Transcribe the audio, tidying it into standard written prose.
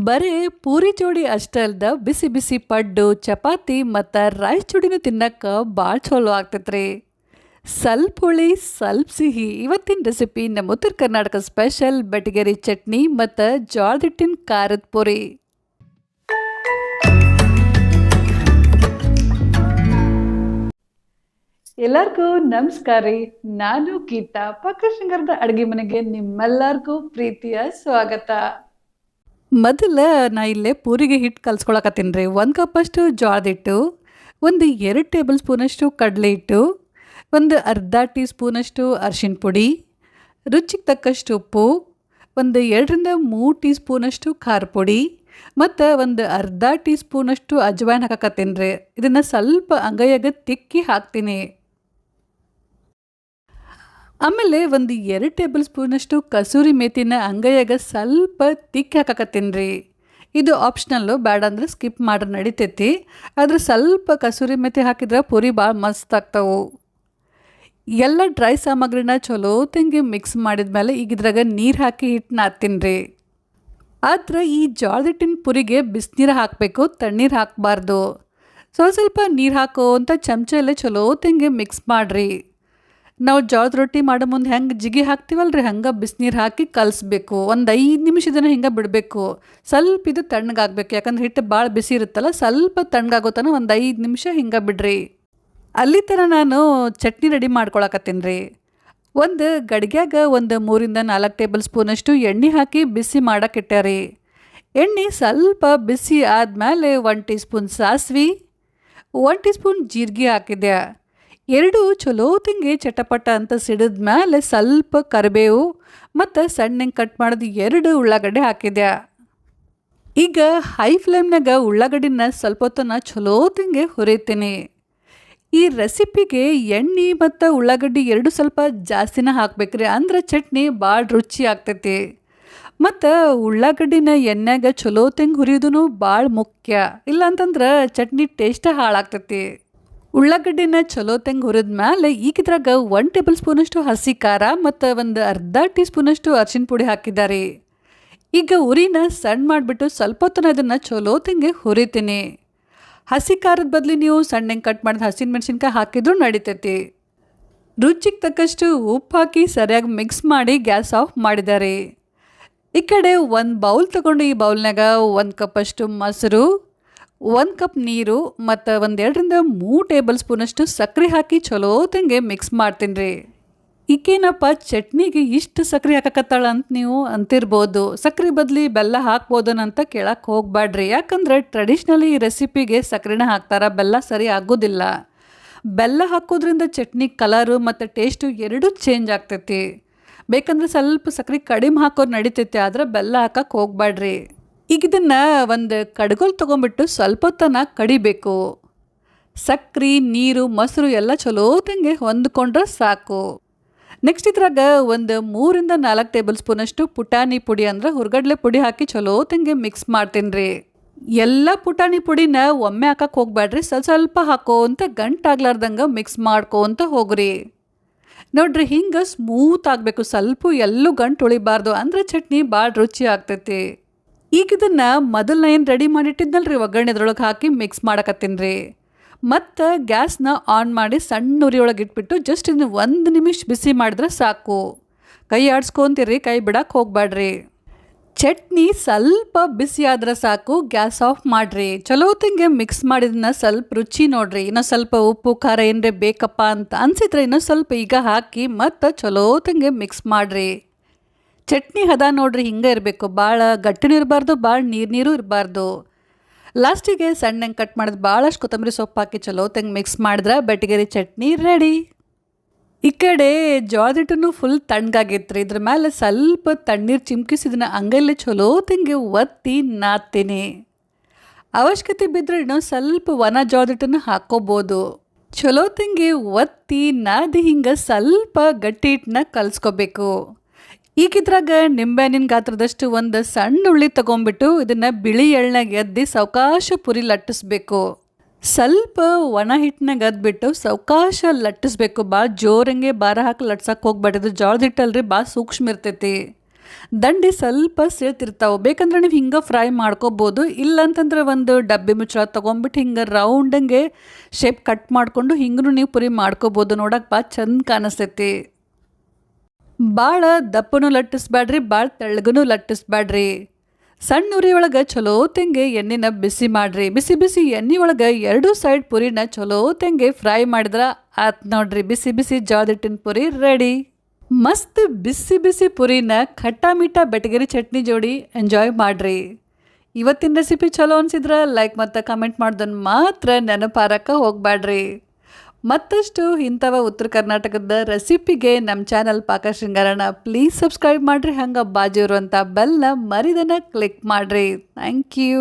ಬರೇ ಪೂರಿ ಜೋಡಿ ಅಷ್ಟೇ ಅಲ್ದ ಬಿಸಿ ಬಿಸಿ ಪಡ್ಡು ಚಪಾತಿ ಮತ್ತು ರೈಸ್ ಜೋಡಿನೂ ತಿನ್ನಕ್ಕೆ ಭಾಳ ಚಲೋ ಆಗ್ತೈತ್ರಿ. ಸ್ವಲ್ಪ ಹುಳಿ ಸ್ವಲ್ಪ ಸಿಹಿ. ಇವತ್ತಿನ ರೆಸಿಪಿ ನಮ್ಮ ಉತ್ತರ ಕರ್ನಾಟಕ ಸ್ಪೆಷಲ್ ಬೆಟಗೇರಿ ಚಟ್ನಿ ಮತ್ತು ಜೋಳದ ಹಿಟ್ಟಿನ ಖಾರದ ಪುರಿ. ಎಲ್ಲರಿಗೂ ನಮಸ್ಕಾರ ರೀ. ನಾನು ಗೀತಾ. ಪಕ್ಕ ಶೃಂಗಾರದ ಅಡುಗೆ ಮನೆಗೆ ನಿಮ್ಮೆಲ್ಲರಿಗೂ ಪ್ರೀತಿಯ ಸ್ವಾಗತ. ಮೊದಲ ನಾ ಇಲ್ಲೇ ಪೂರಿಗೆ ಹಿಟ್ಟು ಕಲ್ಸ್ಕೊಳಕತ್ತೀನಿ ರೀ. 1 ಕಪ್ಪಷ್ಟು ಜೋಳದ ಹಿಟ್ಟು, ಒಂದು 2 ಟೇಬಲ್ ಸ್ಪೂನಷ್ಟು ಕಡಲೆ ಹಿಟ್ಟು, ಒಂದು ಅರ್ಧ ಟೀ ಸ್ಪೂನಷ್ಟು ಅರಿಶಿನ ಪುಡಿ, ರುಚಿಗೆ ತಕ್ಕಷ್ಟು ಉಪ್ಪು, ಒಂದು 2ರಿಂದ 3 ಟೀ ಸ್ಪೂನಷ್ಟು ಖಾರ ಪುಡಿ ಮತ್ತು ಒಂದು ಅರ್ಧ ಟೀ ಸ್ಪೂನಷ್ಟು ಅಜ್ವಾಯಿನ್ ಹಾಕಕತ್ತೀನಿ ರೀ. ಇದನ್ನು ಸ್ವಲ್ಪ ಅಂಗೈಯಾಗ ತಿಕ್ಕಿ ಹಾಕ್ತೀನಿ. ಆಮೇಲೆ ಒಂದು 2 ಟೇಬಲ್ ಸ್ಪೂನಷ್ಟು ಕಸೂರಿ ಮೇಥಿನ ಅಂಗೈಯಾಗ ಸ್ವಲ್ಪ ತಿಕ್ಕಿ ಹಾಕಕತ್ತೀನಿ ರೀ. ಇದು ಆಪ್ಷನಲ್ಲು, ಬೇಡ ಅಂದರೆ ಸ್ಕಿಪ್ ಮಾಡ್ರೆ ನಡಿತೈತಿ. ಆದರೆ ಸ್ವಲ್ಪ ಕಸೂರಿ ಮೇಥಿ ಹಾಕಿದ್ರೆ ಪುರಿ ಭಾಳ ಮಸ್ತ್ ಆಗ್ತಾವೆ. ಎಲ್ಲ ಡ್ರೈ ಸಾಮಗ್ರಿನ ಚಲೋ ತಂಗಿ ಮಿಕ್ಸ್ ಮಾಡಿದ್ಮೇಲೆ ಈಗ ಇದ್ರಾಗ ನೀರು ಹಾಕಿ ಹಿಟ್ಟು ನಾದ್ತೀನಿ ರೀ. ಆದ್ರೆ ಈ ಜೋಳದ ಹಿಟ್ಟಿನ ಪುರಿಗೆ ಬಿಸಿನೀರು ಹಾಕಬೇಕು, ತಣ್ಣೀರು ಹಾಕಬಾರ್ದು. ಸ್ವಲ್ಪ ನೀರು ಹಾಕೋ ಅಂತ ಚಮಚಲ್ಲೇ ಚಲೋ ತಂಗಿ ಮಿಕ್ಸ್ ಮಾಡಿರಿ. ನಾವು ಜೋಳದ ರೊಟ್ಟಿ ಮಾಡೋ ಮುಂದೆ ಹೆಂಗೆ ಜಿಗಿ ಹಾಕ್ತೀವಲ್ರಿ, ಹಂಗೆ ಬಿಸಿನೀರು ಹಾಕಿ ಕಲಿಸ್ಬೇಕು. ಒಂದು 5 ನಿಮಿಷ ಇದನ್ನು ಹಿಂಗೆ ಬಿಡಬೇಕು. ಸ್ವಲ್ಪ ಇದು ತಣ್ಣಗಾಗಬೇಕು, ಯಾಕಂದ್ರೆ ಹಿಟ್ಟು ಭಾಳ ಬಿಸಿ ಇರುತ್ತಲ್ಲ. ಸ್ವಲ್ಪ ತಣ್ಣಗಾಗೋ ತನಕ ಒಂದು 5 ನಿಮಿಷ ಹಿಂಗೆ ಬಿಡ್ರಿ. ಅಲ್ಲಿ ತನಕ ನಾನು ಚಟ್ನಿ ರೆಡಿ ಮಾಡ್ಕೊಳಕತ್ತೀನಿ ರೀ. ಒಂದು ಗಡಿಗ್ಯಾಗ ಒಂದು 3ರಿಂದ 4 ಟೇಬಲ್ ಸ್ಪೂನಷ್ಟು ಎಣ್ಣೆ ಹಾಕಿ ಬಿಸಿ ಮಾಡಕ್ಕೆ ಇಟ್ಟಾರಿ. ಎಣ್ಣೆ ಸ್ವಲ್ಪ ಬಿಸಿ ಆದಮೇಲೆ 1 ಟೀ ಸ್ಪೂನ್ ಸಾಸಿವೆ, 1 ಟೀ ಸ್ಪೂನ್ ಜೀರಿಗೆ ಹಾಕಿದ್ದೆ. 2 ಚಲೋ ತಿಂಗಿ ಚಟಪಟ ಅಂತ ಸಿಡಿದ ಮೇಲೆ ಸ್ವಲ್ಪ ಕರಿಬೇವು ಮತ್ತು ಸಣ್ಣಗೆ ಕಟ್ ಮಾಡಿದ 2 ಉಳ್ಳಾಗಡ್ಡೆ ಹಾಕಿದ್ದೆ. ಈಗ ಹೈ ಫ್ಲೇಮ್ನಾಗ ಉಳ್ಳಾಗಡ್ಡಿನ ಸ್ವಲ್ಪ ಹೊತ್ತನ ಚಲೋ ತಿಂಗಿ ಹುರಿತೀನಿ. ಈ ರೆಸಿಪಿಗೆ ಎಣ್ಣೆ ಮತ್ತು ಉಳ್ಳಾಗಡ್ಡಿ 2 ಸ್ವಲ್ಪ ಜಾಸ್ತಿನ ಹಾಕ್ಬೇಕ್ರಿ, ಅಂದ್ರೆ ಚಟ್ನಿ ಭಾಳ ರುಚಿ ಆಗ್ತೈತಿ. ಮತ್ತು ಉಳ್ಳಾಗಡ್ಡಿನ ಎಣ್ಣೆಗೆ ಚಲೋ ತಿಂಗಿ ಹುರಿಯೋದು ಭಾಳ ಮುಖ್ಯ. ಇಲ್ಲಾಂತಂದ್ರೆ ಚಟ್ನಿ ಟೇಸ್ಟ್ ಹಾಳಾಗ್ತೈತಿ. ಉಳ್ಳಾಗಡ್ಡಿನ ಚಲೋ ತಂಗಿ ಹುರಿದ ಮೇಲೆ ಈಗ ಇದ್ರಾಗ 1 ಟೇಬಲ್ ಸ್ಪೂನಷ್ಟು ಹಸಿ ಖಾರ ಮತ್ತು ಒಂದು ಅರ್ಧ ಟೀ ಸ್ಪೂನಷ್ಟು ಅರಿಶಿನ ಪುಡಿ ಹಾಕಿದ್ದಾರೆ. ಈಗ ಉರಿನ ಸಣ್ಣ ಮಾಡಿಬಿಟ್ಟು ಸ್ವಲ್ಪ ಹೊತ್ತನ ಅದನ್ನು ಚಲೋ ತಂಗಿ ಹುರಿತೀನಿ. ಹಸಿ ಖಾರದ ಬದಲು ನೀವು ಸಣ್ಣಗೆ ಕಟ್ ಮಾಡಿದ ಹಸಿನ ಮೆಣಸಿನ್ಕಾಯಿ ಹಾಕಿದ್ರೂ ನಡಿತೈತಿ. ರುಚಿಗೆ ತಕ್ಕಷ್ಟು ಉಪ್ಪು ಹಾಕಿ ಸರಿಯಾಗಿ ಮಿಕ್ಸ್ ಮಾಡಿ ಗ್ಯಾಸ್ ಆಫ್ ಮಾಡಿದ್ದಾರೆ. ಈ ಕಡೆ ಒಂದು ಬೌಲ್ ತಗೊಂಡು ಈ ಬೌಲ್ನಾಗ 1 ಕಪ್ಪಷ್ಟು ಮೊಸರು, 1 ಕಪ್ ನೀರು ಮತ್ತು ಒಂದು 2ರಿಂದ 3 ಟೇಬಲ್ ಸ್ಪೂನಷ್ಟು ಸಕ್ಕರೆ ಹಾಕಿ ಚಲೋ ತಂಗೆ ಮಿಕ್ಸ್ ಮಾಡ್ತೀನಿ ರೀ. ಈಗೇನಪ್ಪ ಚಟ್ನಿಗೆ ಇಷ್ಟು ಸಕ್ಕರೆ ಹಾಕಕತ್ತಾಳ ಅಂತ ನೀವು ಅಂತಿರ್ಬೋದು. ಸಕ್ಕರೆ ಬದಲಿ ಬೆಲ್ಲ ಹಾಕ್ಬೋದನಂತ ಕೇಳಕ್ಕೆ ಹೋಗಬೇಡ್ರಿ. ಯಾಕಂದರೆ ಟ್ರೆಡಿಷ್ನಲಿ ಈ ರೆಸಿಪಿಗೆ ಸಕ್ಕರೆನ ಹಾಕ್ತಾರೆ, ಬೆಲ್ಲ ಸರಿ ಆಗೋದಿಲ್ಲ. ಬೆಲ್ಲ ಹಾಕೋದ್ರಿಂದ ಚಟ್ನಿ ಕಲರು ಮತ್ತು ಟೇಸ್ಟು ಎರಡೂ ಚೇಂಜ್ ಆಗ್ತೈತಿ. ಬೇಕಂದ್ರೆ ಸ್ವಲ್ಪ ಸಕ್ಕರೆ ಕಡಿಮೆ ಹಾಕೋದು ನಡಿತೈತಿ, ಆದರೆ ಬೆಲ್ಲ ಹಾಕಕ್ಕೆ ಹೋಗಬೇಡ್ರಿ. ಈಗ ಇದನ್ನು ಒಂದು ಕಡ್ಗೋಲ್ ತೊಗೊಂಬಿಟ್ಟು ಸ್ವಲ್ಪ ಹೊತ್ತನ ಕಡಿಬೇಕು. ಸಕ್ಕರೆ, ನೀರು, ಮೊಸರು ಎಲ್ಲ ಚಲೋ ತಂಗೆ ಹೊಂದ್ಕೊಂಡ್ರೆ ಸಾಕು. ನೆಕ್ಸ್ಟ್ ಇದ್ರಾಗ ಒಂದು 3ರಿಂದ 4 ಟೇಬಲ್ ಸ್ಪೂನಷ್ಟು ಪುಟಾಣಿ ಪುಡಿ ಅಂದ್ರೆ ಹುರ್ಗಡ್ಲೆ ಪುಡಿ ಹಾಕಿ ಚಲೋ ತಂಗೆ ಮಿಕ್ಸ್ ಮಾಡ್ತೀನಿ ರೀ. ಎಲ್ಲ ಪುಟಾಣಿ ಪುಡಿನ ಒಮ್ಮೆ ಹಾಕಕ್ಕೆ ಹೋಗ್ಬೇಡ್ರಿ, ಸ್ವಲ್ಪ ಹಾಕೋ ಅಂತ ಗಂಟಾಗ್ಲಾರ್ದಂಗೆ ಮಿಕ್ಸ್ ಮಾಡ್ಕೋ ಅಂತ ಹೋಗ್ರಿ. ನೋಡ್ರಿ, ಹಿಂಗೆ ಸ್ಮೂತ್ ಆಗಬೇಕು, ಸ್ವಲ್ಪ ಎಲ್ಲೂ ಗಂಟು ಉಳಿಬಾರ್ದು, ಅಂದ್ರೆ ಚಟ್ನಿ ಭಾಳ ರುಚಿ ಆಗ್ತೈತಿ. ಈಗ ಇದನ್ನು ಮೊದಲನ್ನ ಏನು ರೆಡಿ ಮಾಡಿಟ್ಟಿದ್ನಲ್ರಿ ಒಗ್ಗರಣೆದ್ರೊಳಗೆ ಹಾಕಿ ಮಿಕ್ಸ್ ಮಾಡಕತ್ತೀನಿ ರೀ. ಮತ್ತು ಗ್ಯಾಸ್ನ ಆನ್ ಮಾಡಿ ಸಣ್ಣ ಉರಿಯೊಳಗೆ ಇಟ್ಬಿಟ್ಟು ಜಸ್ಟ್ ಇನ್ನು 1 ನಿಮಿಷ ಬಿಸಿ ಮಾಡಿದ್ರೆ ಸಾಕು. ಕೈ ಆಡಿಸ್ಕೊಂತೀರಿ, ಕೈ ಬಿಡಕ್ಕೆ ಹೋಗಬೇಡ್ರಿ. ಚಟ್ನಿ ಸ್ವಲ್ಪ ಬಿಸಿ ಆದ್ರೆ ಸಾಕು, ಗ್ಯಾಸ್ ಆಫ್ ಮಾಡಿರಿ. ಚಲೋ ತಂಗೆ ಮಿಕ್ಸ್ ಮಾಡಿದನ್ನ ಸ್ವಲ್ಪ ರುಚಿ ನೋಡ್ರಿ. ಇನ್ನೂ ಸ್ವಲ್ಪ ಉಪ್ಪು ಖಾರ ಏನರೇ ಬೇಕಪ್ಪ ಅಂತ ಅನಿಸಿದ್ರೆ ಇನ್ನೂ ಸ್ವಲ್ಪ ಈಗ ಹಾಕಿ ಮತ್ತು ಚಲೋ ತಂಗೆ ಮಿಕ್ಸ್ ಮಾಡಿರಿ. ಚಟ್ನಿ ಹದ ನೋಡ್ರಿ ಹಿಂಗೆ ಇರಬೇಕು, ಭಾಳ ಗಟ್ಟಿನೂ ಇರಬಾರ್ದು, ಭಾಳ ನೀರು ಇರಬಾರ್ದು. ಲಾಸ್ಟಿಗೆ ಸಣ್ಣಗೆ ಕಟ್ ಮಾಡಿದ ಭಾಳಷ್ಟು ಕೊತ್ತಂಬರಿ ಸೊಪ್ಪು ಹಾಕಿ ಚಲೋ ತಂಗೆ ಮಿಕ್ಸ್ ಮಾಡಿದ್ರೆ ಬೆಟಗೇರಿ ಚಟ್ನಿ ರೆಡಿ. ಈ ಕಡೆ ಜೋಳದ ಹಿಟ್ಟನ್ನು ಫುಲ್ ತಣ್ಣಗಾಗಿತ್ತು ರೀ. ಇದ್ರ ಮೇಲೆ ಸ್ವಲ್ಪ ತಣ್ಣೀರು ಚಿಮ್ಕಿಸಿದನ್ನ ಅಂಗೈಲಿ ಚಲೋ ತಂಗೆ ಒತ್ತಿ ನಾದ್ತೀನಿ. ಅವಶ್ಯಕತೆ ಬಿದ್ದರೆ ಇನ್ನೊಂದು ಸ್ವಲ್ಪ ಒಣ ಜೋಳದ ಹಿಟ್ಟನ್ನು ಹಾಕ್ಕೋಬೋದು. ಚಲೋ ತಂಗೆ ಒತ್ತಿ ನಾದಿ ಹಿಂಗೆ ಸ್ವಲ್ಪ ಗಟ್ಟಿ ಹಿಟ್ಟನ್ನ ಕಲಿಸ್ಕೋಬೇಕು. ಈಗ ಇದ್ರಾಗ ನಿಂಬೆಹಣ್ಣಿನ ಗಾತ್ರದಷ್ಟು ಒಂದು ಸಣ್ಣ ಉಳ್ಳಿ ತೊಗೊಂಬಿಟ್ಟು ಇದನ್ನು ಬಿಳಿ ಎಳ್ಳನಾಗ ಎದ್ದಿ ಸಾವಕಾಶ ಪುರಿ ಲಟ್ಟಿಸ್ಬೇಕು. ಸ್ವಲ್ಪ ಒಣ ಹಿಟ್ಟನಾಗ ಅದ್ಬಿಟ್ಟು ಸಾವಕಾಶ ಲಟ್ಟಿಸ್ಬೇಕು. ಭಾಳ ಜೋರಂಗೆ ಭಾರ ಹಾಕಿ ಲಟ್ಸಕ್ಕೆ ಹೋಗ್ಬೇಡಿದ್ದು. ಜೋಳದ ಹಿಟ್ಟಲ್ರಿ ಭಾಳ ಸೂಕ್ಷ್ಮ ಇರ್ತೈತಿ. ದಂಡಿ ಸ್ವಲ್ಪ ಸಿಳ್ತಿರ್ತಾವೆ. ಬೇಕಂದ್ರೆ ನೀವು ಹಿಂಗೆ ಫ್ರೈ ಮಾಡ್ಕೋಬೋದು. ಇಲ್ಲಂತಂದ್ರೆ ಒಂದು ಡಬ್ಬಿ ಮುಚ್ಚಳ ತೊಗೊಂಬಿಟ್ಟು ಹಿಂಗೆ ರೌಂಡಂಗೆ ಶೇಪ್ ಕಟ್ ಮಾಡಿಕೊಂಡು ಹಿಂಗೂ ನೀವು ಪುರಿ ಮಾಡ್ಕೋಬೋದು. ನೋಡಕ್ಕೆ ಭಾಳ ಚಂದ ಕಾಣಿಸ್ತೈತಿ. ಭಾಳ ದಪ್ಪನೂ ಲಟ್ಟಿಸ್ಬ್ಯಾಡ್ರಿ, ಭಾಳ ತೆಳ್ಳಗೂ ಲಟ್ಟಿಸ್ಬ್ಯಾಡ್ರಿ. ಸಣ್ಣ ಉರಿ ಒಳಗೆ ಚಲೋ ತೆಂಗೆ ಎಣ್ಣೆನ ಬಿಸಿ ಮಾಡಿರಿ. ಬಿಸಿ ಬಿಸಿ ಎಣ್ಣೆ ಒಳಗೆ 2 ಸೈಡ್ ಪುರಿನ ಚಲೋ ತೆಂಗೆ ಫ್ರೈ ಮಾಡಿದ್ರೆ ಆತ್ ನೋಡ್ರಿ, ಬಿಸಿ ಬಿಸಿ ಜೋಳದ ಹಿಟ್ಟಿನ ಪುರಿ ರೆಡಿ. ಮಸ್ತ್ ಬಿಸಿ ಬಿಸಿ ಪುರಿನ ಖಟ್ಟ ಮೀಠ ಬೆಟಗರಿ ಚಟ್ನಿ ಜೋಡಿ ಎಂಜಾಯ್ ಮಾಡಿರಿ. ಇವತ್ತಿನ ರೆಸಿಪಿ ಚಲೋ ಅನಿಸಿದ್ರೆ ಲೈಕ್ ಮತ್ತು ಕಮೆಂಟ್ ಮಾಡ್ದನ್ನು ಮಾತ್ರ ನೆನಪಾರಕ್ಕೆ ಹೋಗಬೇಡ್ರಿ. ಮತ್ತಷ್ಟು ಇಂಥವ ಉತ್ತರ ಕರ್ನಾಟಕದ ರೆಸಿಪಿಗೆ ನಮ್ಮ ಚಾನಲ್ ಪಾಕ ಶೃಂಗಾರನ ಪ್ಲೀಸ್ ಸಬ್ಸ್ಕ್ರೈಬ್ ಮಾಡಿರಿ. ಹಂಗೆ ಬಾಜು ಇರುವಂಥ ಬೆಲ್ನ ಮರಿದನ ಕ್ಲಿಕ್ ಮಾಡಿರಿ. Thank you.